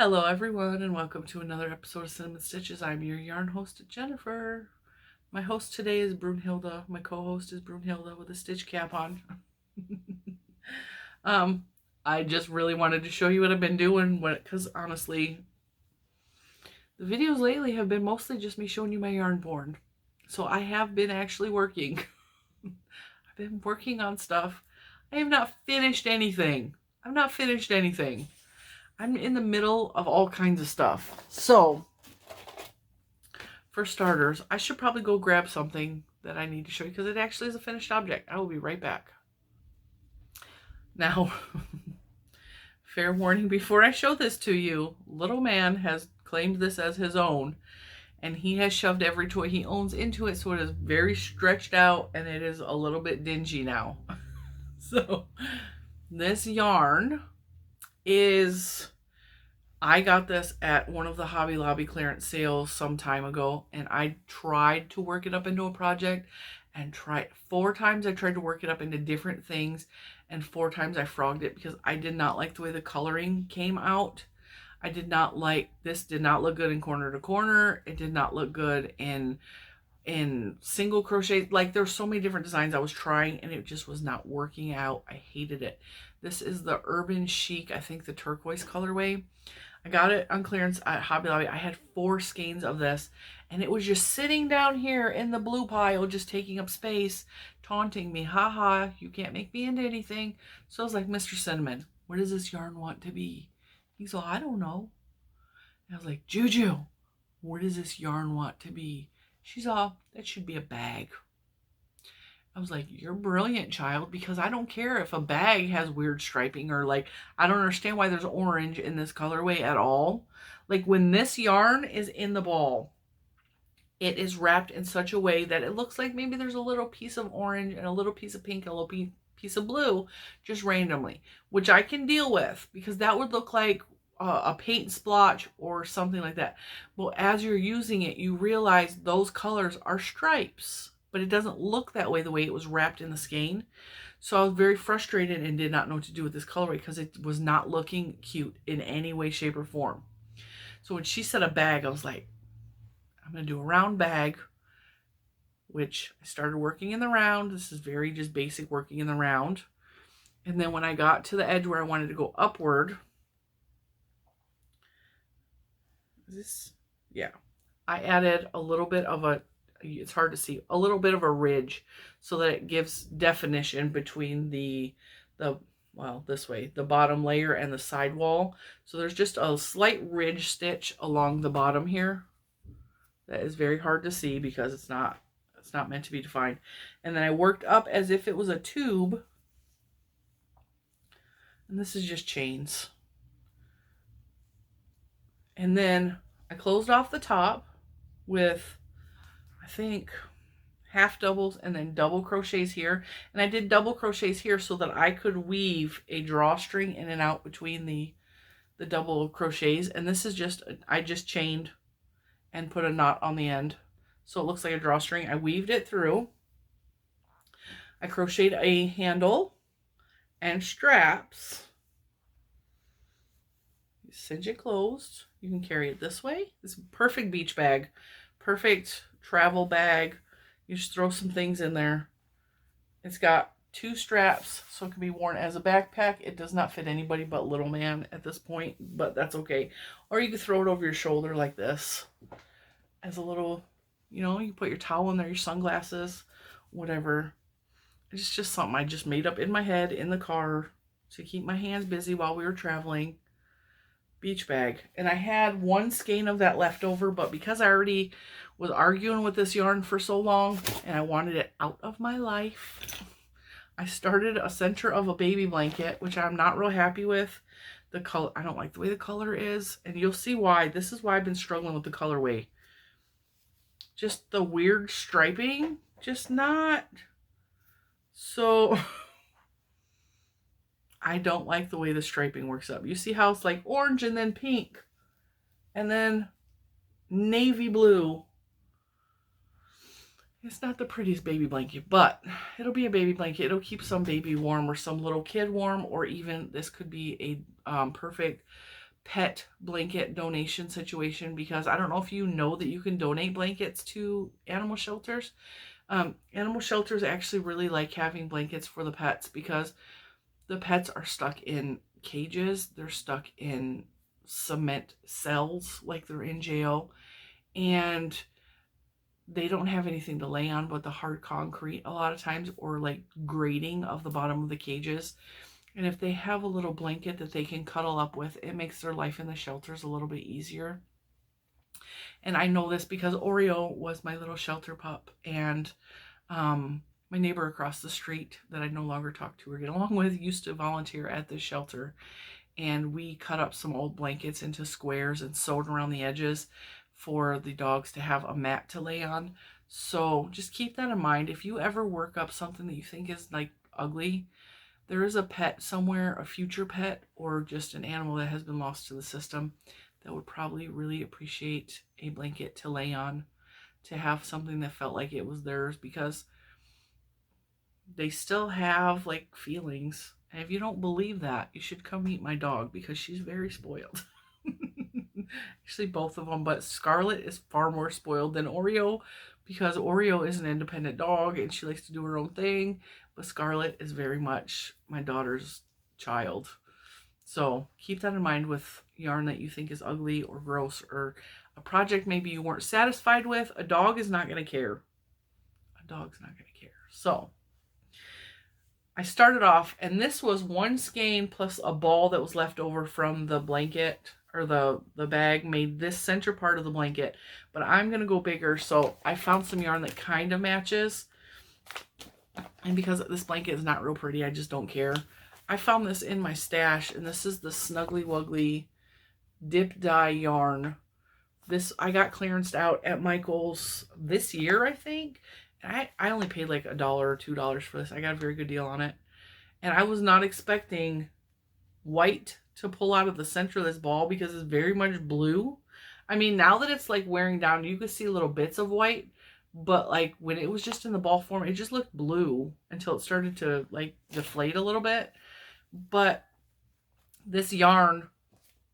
Hello everyone and welcome to another episode of Cinnamon Stitches. I'm your yarn host, Jennifer. My host today is Brunhilde. My co-host is Brunhilde with a stitch cap on. I just really wanted to show you what I've been doing because honestly, the videos lately have been mostly just me showing you my yarn born. So I have been actually working. I've been working on stuff. I have not finished anything. I'm in the middle of all kinds of stuff. So, for starters, I should probably go grab something that I need to show you because it actually is a finished object. I will be right back. Now, fair warning before I show this to you, little man has claimed this as his own, and he has shoved every toy he owns into it, so it is very stretched out and it is a little bit dingy now. So, this yarn is... I got this at one of the Hobby Lobby clearance sales some time ago, and I tried to work it up into a project and tried 4 times. I tried to work it up into different things, and 4 times I frogged it because I did not like the way the coloring came out. I did not like, this did not look good in corner to corner. It did not look good in single crochet. Like, there's so many different designs I was trying and it just was not working out. I hated it. This is the Urban Chic, I think the turquoise colorway. I got it on clearance at Hobby Lobby. I had 4 skeins of this, and it was just sitting down here in the blue pile, just taking up space, taunting me. Haha, you can't make me into anything. So I was like, Mr. Cinnamon, what does this yarn want to be? He's like, I don't know. And I was like, Juju, what does this yarn want to be? She's all, that should be a bag. I was like, you're brilliant, child, because I don't care if a bag has weird striping or like, I don't understand why there's orange in this colorway at all. Like, when this yarn is in the ball, it is wrapped in such a way that it looks like maybe there's a little piece of orange and a little piece of pink and a little piece of blue just randomly, which I can deal with because that would look like a paint splotch or something like that. Well, as you're using it, you realize those colors are stripes, but it doesn't look that way the way it was wrapped in the skein. So I was very frustrated and did not know what to do with this colorway because it was not looking cute in any way, shape, or form. So when she said a bag, I was like, I'm going to do a round bag, which I started working in the round. This is very just basic working in the round. And then when I got to the edge where I wanted to go upward, I added a little bit of a, it's hard to see, a little bit of a ridge so that it gives definition between well, this way, the bottom layer and the side wall. So there's just a slight ridge stitch along the bottom here. That is very hard to see because it's not meant to be defined. And then I worked up as if it was a tube. And this is just chains. And then I closed off the top with, I think, half doubles and then double crochets here. And I did double crochets here so that I could weave a drawstring in and out between the double crochets. And this is just, I just chained and put a knot on the end. So it looks like a drawstring. I weaved it through. I crocheted a handle and straps. You cinch it closed. You can carry it this way. It's a perfect beach bag. Perfect travel bag. You just throw some things in there. It's got 2 straps, so it can be worn as a backpack. It does not fit anybody but little man at this point, but that's okay. Or you can throw it over your shoulder like this. As a little, you know, you put your towel in there, your sunglasses, whatever. It's just something I just made up in my head in the car to keep my hands busy while we were traveling. Beach bag. And I had 1 skein of that left over, but because I already was arguing with this yarn for so long and I wanted it out of my life, I started a center of a baby blanket, which I'm not real happy with. The color, I don't like the way the color is, and you'll see why. This is why I've been struggling with the colorway. Just the weird striping, just not so. I don't like the way the striping works up. You see how it's like orange and then pink and then navy blue. It's not the prettiest baby blanket, but it'll be a baby blanket. It'll keep some baby warm or some little kid warm, or even this could be a perfect pet blanket donation situation, because I don't know if you know that you can donate blankets to animal shelters. Animal shelters actually really like having blankets for the pets, because the pets are stuck in cages. They're stuck in cement cells like they're in jail, and they don't have anything to lay on but the hard concrete a lot of times, or like grating of the bottom of the cages. And if they have a little blanket that they can cuddle up with, it makes their life in the shelters a little bit easier. And I know this because Oreo was my little shelter pup, and my neighbor across the street that I no longer talk to or get along with used to volunteer at this shelter, and we cut up some old blankets into squares and sewed around the edges for the dogs to have a mat to lay on. So just keep that in mind. If you ever work up something that you think is like ugly, there is a pet somewhere, a future pet, or just an animal that has been lost to the system that would probably really appreciate a blanket to lay on, to have something that felt like it was theirs, because they still have like feelings. And if you don't believe that, you should come meet my dog, because she's very spoiled. Actually, both of them, but Scarlet is far more spoiled than Oreo, because Oreo is an independent dog and she likes to do her own thing, but Scarlet is very much my daughter's child. So keep that in mind with yarn that you think is ugly or gross, or a project maybe you weren't satisfied with. A dog is not going to care. A dog's not going to care. So I started off, and this was one skein plus a ball that was left over from the blanket, or the bag made this center part of the blanket, but I'm going to go bigger. So I found some yarn that kind of matches. And because this blanket is not real pretty, I just don't care. I found this in my stash, and this is the Snuggly Wuggly dip dye yarn. This I got clearanced out at Michael's this year, I think. And I only paid like $1 or $2 for this. I got a very good deal on it. And I was not expecting white to pull out of the center of this ball, because it's very much blue. I mean, now that it's like wearing down, you could see little bits of white, but like when it was just in the ball form, it just looked blue until it started to like deflate a little bit. But this yarn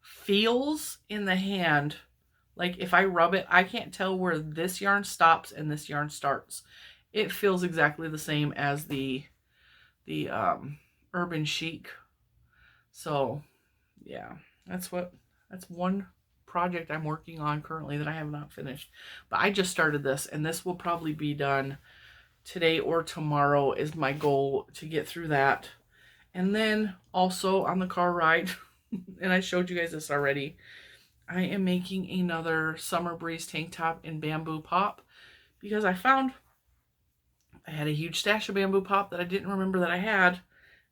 feels in the hand like if I rub it, I can't tell where this yarn stops and this yarn starts. It feels exactly the same as the Urban Chic. So yeah, that's one project I'm working on currently that I have not finished. But I just started this, and this will probably be done today or tomorrow is my goal, to get through that. And then also on the car ride, and I showed you guys this already, I am making another Summer Breeze tank top in bamboo pop, because I found I had a huge stash of bamboo pop that I didn't remember that I had.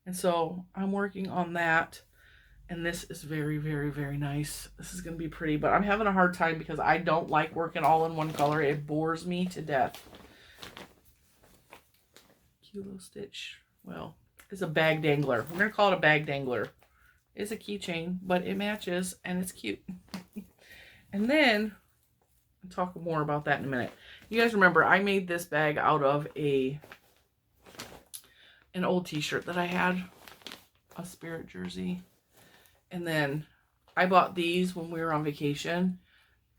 And so I'm working on that. And this is very, very, very nice. This is going to be pretty, but I'm having a hard time because I don't like working all in one color. It bores me to death. Kilo Stitch. Well, it's a bag dangler. We're going to call it a bag dangler. It's a keychain, but it matches and it's cute. And then I'll talk more about that in a minute. You guys remember I made this bag out of an old t-shirt that I had, a Spirit jersey. And then I bought these when we were on vacation.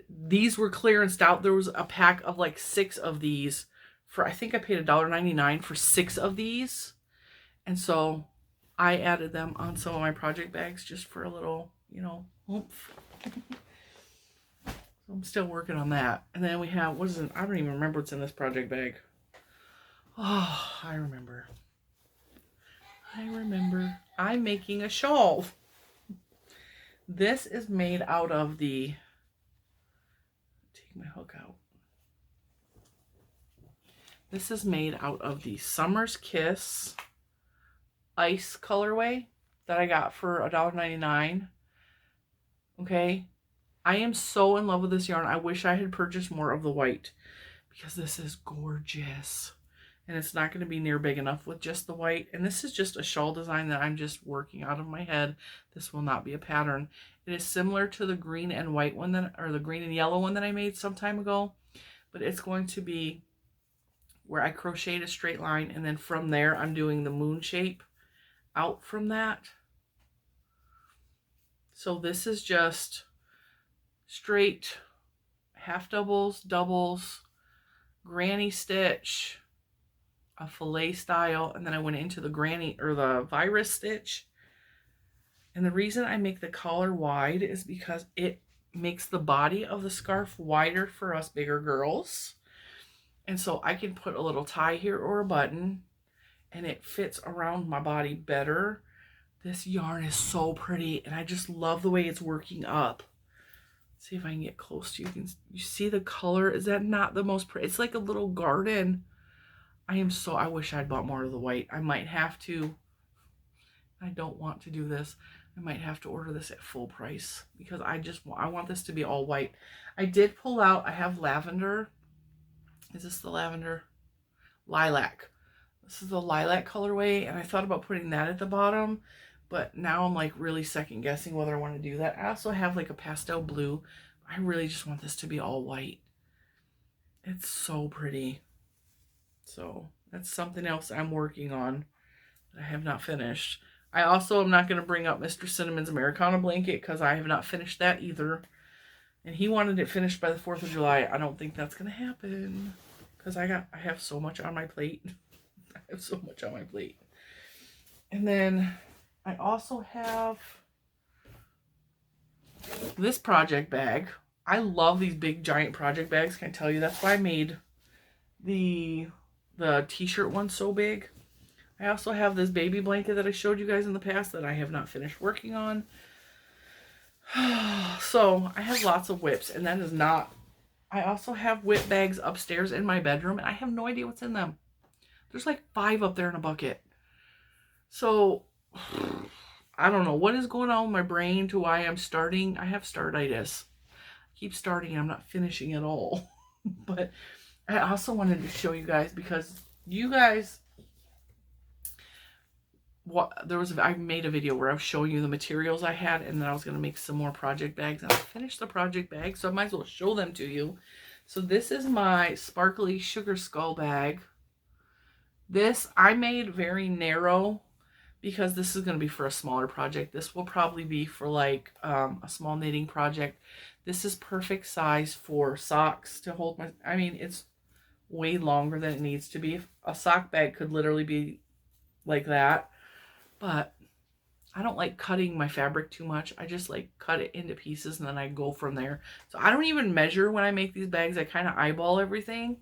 These were clearanced out. There was a pack of like 6 of these for, I think I paid $1.99 for 6 of these. And so I added them on some of my project bags just for a little, you know, oomph. So I'm still working on that. And then we have, what is it? I don't even remember what's in this project bag. Oh, I remember. I'm making a shawl. This is made out of the, take my hook out. This is made out of the Summer's Kiss Ice colorway that I got for $1.99. Okay. I am so in love with this yarn. I wish I had purchased more of the white, because this is gorgeous. And it's not going to be near big enough with just the white. And this is just a shawl design that I'm just working out of my head. This will not be a pattern. It is similar to the green and white one that, or the green and yellow one that I made some time ago. But it's going to be where I crocheted a straight line, and then from there I'm doing the moon shape out from that. So this is just straight half doubles, doubles, granny stitch, a fillet style, and then I went into the granny or the virus stitch. And the reason I make the collar wide is because it makes the body of the scarf wider for us bigger girls. And so I can put a little tie here or a button, and it fits around my body better. This yarn is so pretty, and I just love the way it's working up. Let's see if I can get close to you. You see the color? Is that not the most pretty? It's like a little garden. I wish I'd bought more of the white. I might have to. I don't want to do this. I might have to order this at full price because I want this to be all white. I did pull out, I have lavender. Is this the lavender? Lilac. This is the lilac colorway, and I thought about putting that at the bottom, but now I'm like really second guessing whether I want to do that. I also have like a pastel blue. I really just want this to be all white. It's so pretty. So that's something else I'm working on that I have not finished. I also am not going to bring up Mr. Cinnamon's Americana blanket because I have not finished that either. And he wanted it finished by the 4th of July. I don't think that's going to happen because I have so much on my plate. I have so much on my plate. And then I also have this project bag. I love these big giant project bags. Can I tell you? That's why I made the t-shirt one so big. I also have this baby blanket that I showed you guys in the past that I have not finished working on. So I have lots of whips, and that is not... I also have whip bags upstairs in my bedroom, and I have no idea what's in them. There's like 5 up there in a bucket. So I don't know what is going on with my brain to why I'm starting. I have startitis. I keep starting and I'm not finishing at all. But I also wanted to show you guys because you guys... I made a video where I was showing you the materials I had, and then I was going to make some more project bags, and I finished the project bag, so I might as well show them to you. So this is my sparkly sugar skull bag. This I made very narrow because this is going to be for a smaller project. This will probably be for like a small knitting project. This is perfect size for socks to hold my... I mean, it's way longer than it needs to be. A sock bag could literally be like that. But I don't like cutting my fabric too much. I just like cut it into pieces and then I go from there. So I don't even measure when I make these bags. I kind of eyeball everything.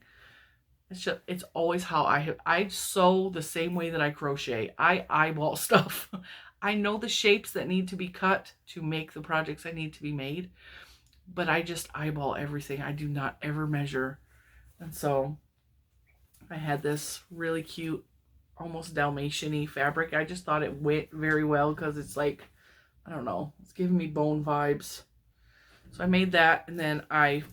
It's always how I sew the same way that I crochet. I eyeball stuff. I know the shapes that need to be cut to make the projects that need to be made. But I just eyeball everything. I do not ever measure. And so I had this really cute, almost Dalmatian-y fabric. I just thought it went very well because it's like, I don't know, it's giving me bone vibes. So I made that, and then I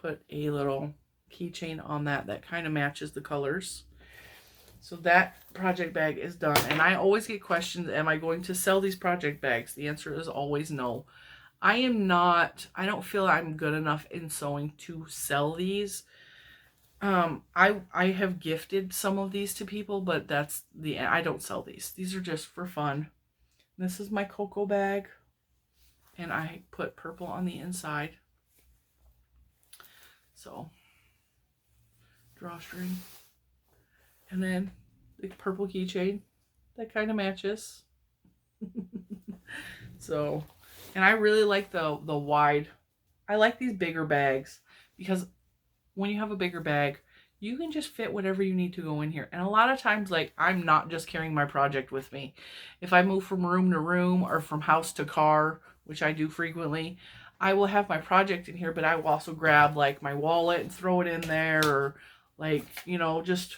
put a little keychain on that kind of matches the colors. So that project bag is done. And I always get questions, am I going to sell these project bags? The answer is always no. I don't feel I'm good enough in sewing to sell these. I have gifted some of these to people, but I don't sell these. These are just for fun. This is my cocoa bag, and I put purple on the inside. So, drawstring, and then the purple keychain that kind of matches. So, and I really like the wide. I like these bigger bags because when you have a bigger bag, you can just fit whatever you need to go in here. And a lot of times, like, I'm not just carrying my project with me. If I move from room to room or from house to car, which I do frequently, I will have my project in here, but I will also grab like my wallet and throw it in there, or like, you know, just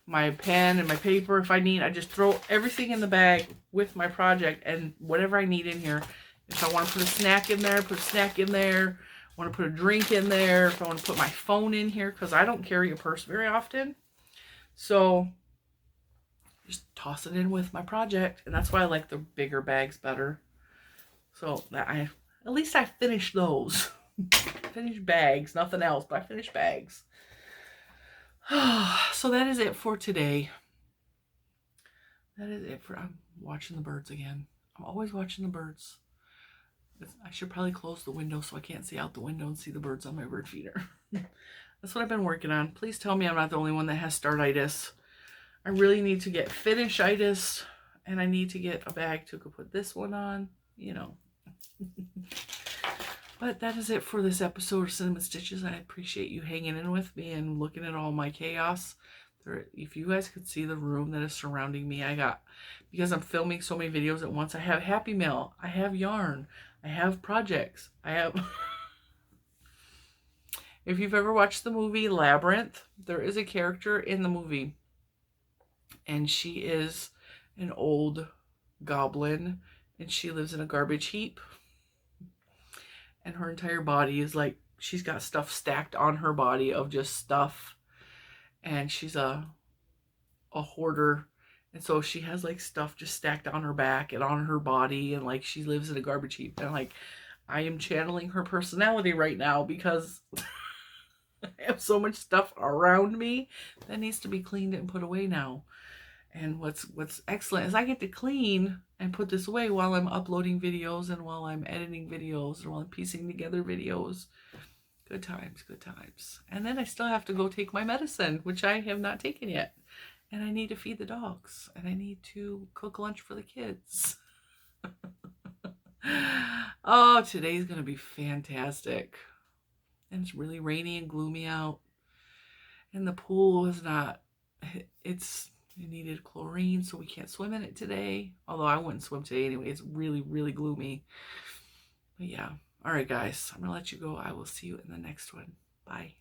my pen and my paper if I need. I just throw everything in the bag with my project and whatever I need in here. If I want to put a snack in there, put a snack in there. I want to put a drink in there. If I want to put my phone in here, because I don't carry a purse very often. So just toss it in with my project. And that's why I like the bigger bags better. So that at least I finished those. Finished bags, nothing else, but I finished bags. So that is it for today. That is it for... I'm watching the birds again. I'm always watching the birds. I should probably close the window so I can't see out the window and see the birds on my bird feeder. That's what I've been working on. Please tell me I'm not the only one that has startitis. I really need to get finishitis, and I need to get a bag to put this one on, you know. But that is it for this episode of Cinnamon Stitches. I appreciate you hanging in with me and looking at all my chaos. If you guys could see the room that is surrounding me, because I'm filming so many videos at once, I have Happy Mail, I have yarn, I have projects, I have... If you've ever watched the movie Labyrinth, there is a character in the movie, and she is an old goblin, and she lives in a garbage heap, and her entire body is like, she's got stuff stacked on her body of just stuff, and she's a hoarder, and so she has like stuff just stacked on her back and on her body, and like she lives in a garbage heap, and like I am channeling her personality right now because I have so much stuff around me that needs to be cleaned and put away now. And what's excellent is I get to clean and put this away while I'm uploading videos and while I'm editing videos and while I'm piecing together videos. Good times, good times. And then I still have to go take my medicine, which I have not taken yet. And I need to feed the dogs, and I need to cook lunch for the kids. Oh, today's going to be fantastic. And it's really rainy and gloomy out. And the pool is not, it needed chlorine, so we can't swim in it today. Although I wouldn't swim today anyway. It's really, really gloomy. But yeah. All right, guys. I'm going to let you go. I will see you in the next one. Bye.